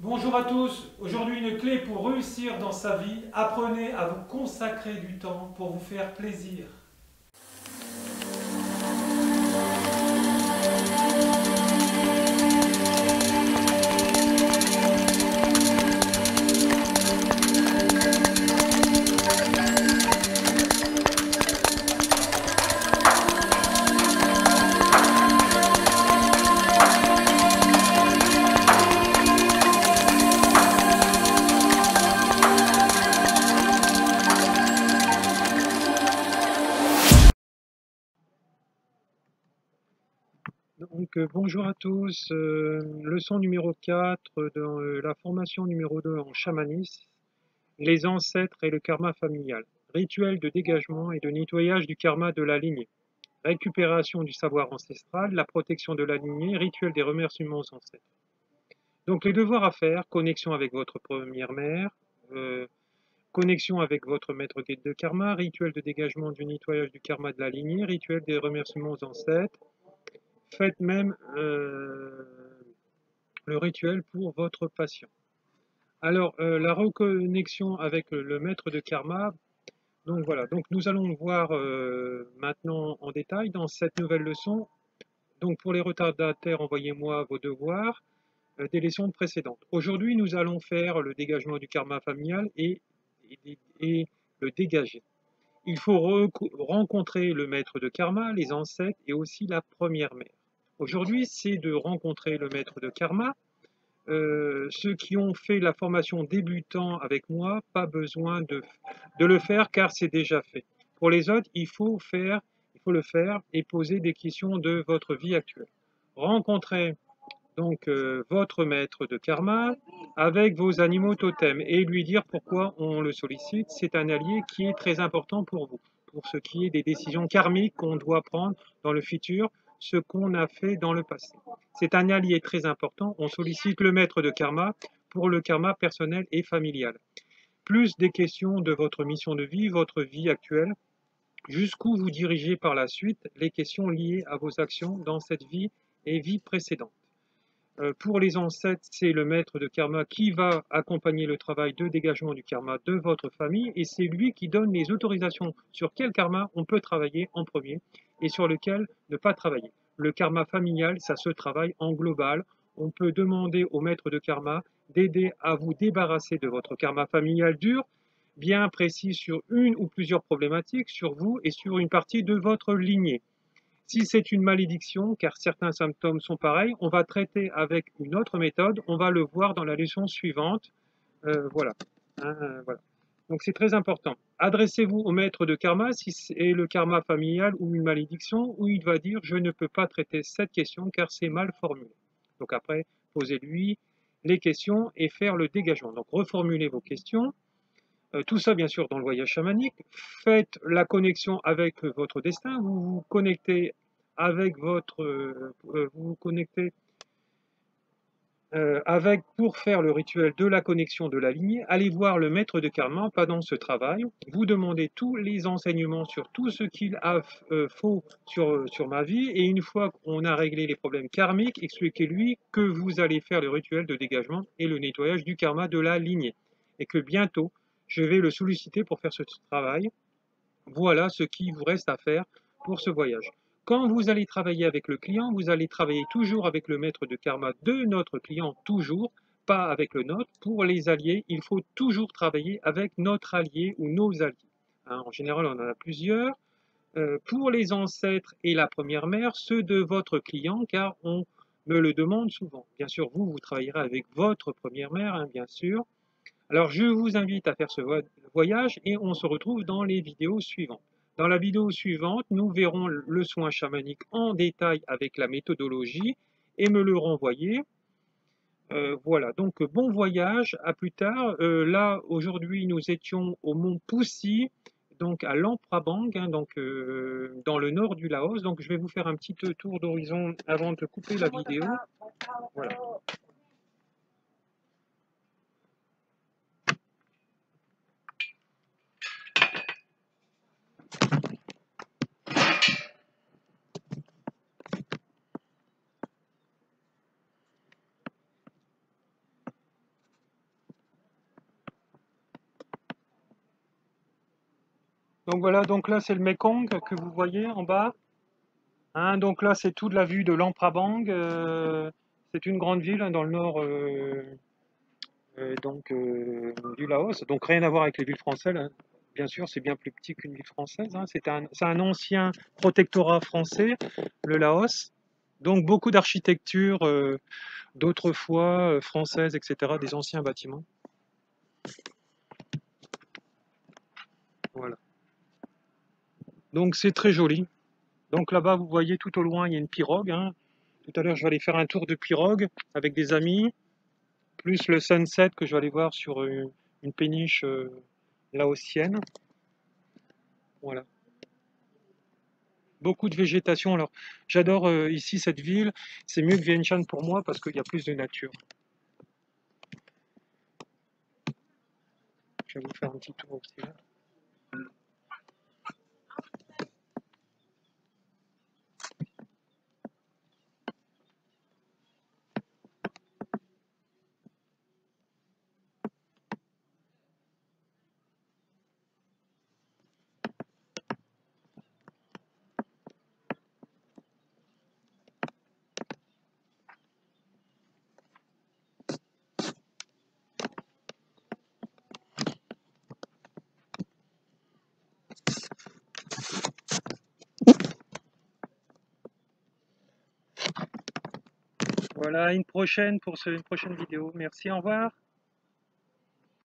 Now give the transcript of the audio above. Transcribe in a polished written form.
Bonjour à tous, aujourd'hui une clé pour réussir dans sa vie, apprenez à vous consacrer du temps pour vous faire plaisir. Bonjour à tous, leçon numéro 4 dans la formation numéro 2 en chamanisme, les ancêtres et le karma familial, rituel de dégagement et de nettoyage du karma de la lignée, récupération du savoir ancestral, la protection de la lignée, rituel des remerciements aux ancêtres. Donc les devoirs à faire, connexion avec votre première mère, connexion avec votre maître guide de karma, rituel de dégagement du nettoyage du karma de la lignée, rituel des remerciements aux ancêtres. Faites même le rituel pour votre patient. Alors, la reconnexion avec le maître de karma, donc voilà, donc nous allons voir maintenant en détail dans cette nouvelle leçon. Donc pour les retardataires, envoyez-moi vos devoirs des leçons précédentes. Aujourd'hui, nous allons faire le dégagement du karma familial et le dégager. Il faut rencontrer le maître de karma, les ancêtres et aussi la première mère. Aujourd'hui, c'est de rencontrer le maître de karma. Ceux qui ont fait la formation débutant avec moi, pas besoin de le faire car c'est déjà fait. Pour les autres, il faut le faire et poser des questions de votre vie actuelle. Rencontrez donc votre maître de karma avec vos animaux totems et lui dire pourquoi on le sollicite. C'est un allié qui est très important pour vous, pour ce qui est des décisions karmiques qu'on doit prendre dans le futur, ce qu'on a fait dans le passé. C'est un allié très important. On sollicite le maître de karma pour le karma personnel et familial. Plus des questions de votre mission de vie, votre vie actuelle, jusqu'où vous dirigez par la suite, les questions liées à vos actions dans cette vie et vie précédente. Pour les ancêtres, c'est le maître de karma qui va accompagner le travail de dégagement du karma de votre famille et c'est lui qui donne les autorisations sur quel karma on peut travailler en premier et sur lequel ne pas travailler. Le karma familial, ça se travaille en global. On peut demander au maître de karma d'aider à vous débarrasser de votre karma familial dur, bien précis sur une ou plusieurs problématiques, sur vous et sur une partie de votre lignée. Si c'est une malédiction, car certains symptômes sont pareils, on va traiter avec une autre méthode, on va le voir dans la leçon suivante. Voilà. Voilà. Donc c'est très important. Adressez-vous au maître de karma si c'est le karma familial ou une malédiction, où il va dire je ne peux pas traiter cette question car c'est mal formulé. Donc après, posez-lui les questions et faire le dégagement. Donc reformulez vos questions. Tout ça, bien sûr, dans le voyage chamanique. Faites la connexion avec votre destin. Vous vous connectez avec vous vous connectez avec pour faire le rituel de la connexion de la lignée. Allez voir le maître de karma pendant ce travail. Vous demandez tous les enseignements sur tout ce qu'il a faux sur ma vie. Et une fois qu'on a réglé les problèmes karmiques, expliquez-lui que vous allez faire le rituel de dégagement et le nettoyage du karma de la lignée. Et que bientôt, je vais le solliciter pour faire ce travail. Voilà ce qu'il vous reste à faire pour ce voyage. Quand vous allez travailler avec le client, vous allez travailler toujours avec le maître de karma de notre client, toujours, pas avec le nôtre. Pour les alliés, il faut toujours travailler avec notre allié ou nos alliés. En général, on en a plusieurs. Pour les ancêtres et la première mère, ceux de votre client, car on me le demande souvent. Bien sûr, vous travaillerez avec votre première mère, bien sûr. Alors, je vous invite à faire ce voyage et on se retrouve dans les vidéos suivantes. Dans la vidéo suivante, nous verrons le soin chamanique en détail avec la méthodologie et me le renvoyer. Voilà, donc bon voyage, à plus tard. Là, aujourd'hui, nous étions au mont Poussi, donc à Lamprabang, donc dans le nord du Laos. Donc, je vais vous faire un petit tour d'horizon avant de couper la vidéo. Voilà. Donc voilà, donc là c'est le Mekong que vous voyez en bas. Hein, donc là c'est toute la vue de Luang Prabang. C'est une grande ville hein, dans le nord du Laos. Donc rien à voir avec les villes françaises, hein. Bien sûr, c'est bien plus petit qu'une ville française, hein. C'est un ancien protectorat français, le Laos. Donc beaucoup d'architecture d'autrefois française, etc., des anciens bâtiments. Voilà. Donc c'est très joli. Donc là-bas, vous voyez tout au loin, il y a une pirogue, hein. Tout à l'heure, je vais aller faire un tour de pirogue avec des amis, plus le sunset que je vais aller voir sur une péniche laotienne. Voilà. Beaucoup de végétation. Alors, j'adore ici cette ville. C'est mieux que Vientiane pour moi parce qu'il y a plus de nature. Je vais vous faire un petit tour aussi là. Voilà, une prochaine pour une prochaine vidéo. Merci, au revoir.